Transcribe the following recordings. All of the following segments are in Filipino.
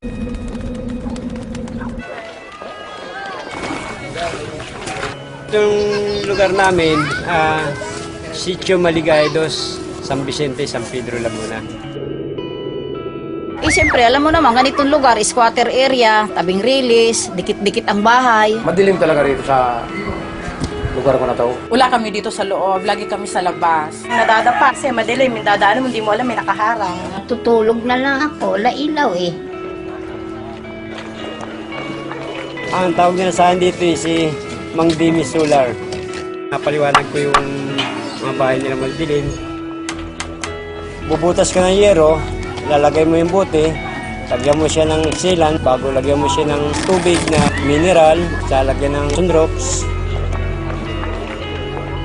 Itong lugar namin, Sitio Maligaydos, San Vicente, San Pedro, Laguna. Siyempre, alam mo naman, ganitong lugar, squatter area, tabing release, dikit-dikit ang bahay. Madilim talaga rito sa lugar ko na to. Wala kami dito sa loob, lagi kami sa labas. Nadadapa kasi madilim, yung dadaan mo, hindi mo alam, may nakaharang. Tutulog na lang ako, lailaw eh. Ang tawag nila sa akin dito si Mang Dimi Solar. Napaliwanag ko yung mga bahay nila magdilim. Bubutas ka ng yero, lalagay mo yung bote, lagyan mo siya ng sealant, bago lagyan mo siya ng tubig na mineral, lalagyan ng sunrocks.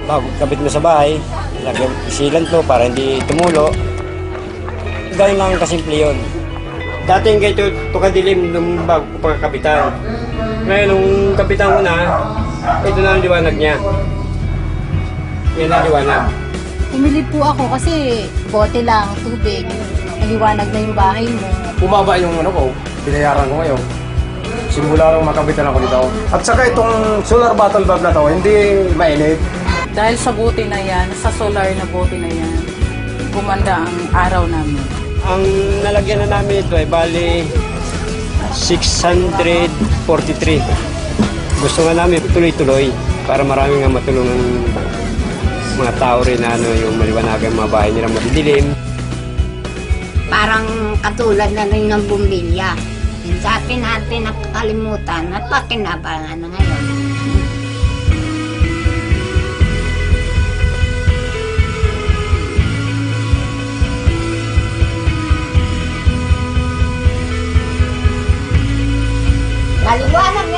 Bago kabit mo sa bahay, lagyan sealant mo para hindi tumulo. Ganun lang kasimple yun. Dati yung ganito, kadilim nung bago ko pagkakapitan. Ngayon, nung kapitan ko na, ito na ang liwanag niya. Yan ang liwanag. Pumili po ako kasi bote lang, tubig, maliwanag na yung bahay mo. Bumaba yung ano ko, binayaran ko ngayon. Simula nung makabitan ako dito. At saka itong solar bottle bulb na to, hindi mainit. Dahil sa buti na yan, sa solar na buti na yan, gumanda ang araw namin. Ang nalagyan na namin ito ay bali 643. Gusto nga namin tuloy-tuloy para marami nga matulungan mga tao rin na yung maliwanagan mga bahay nila madidilim. Parang katulad na rin ng bumbilya. Yung dati natin nakakalimutan at pakinabangan na ngayon. Maliwanag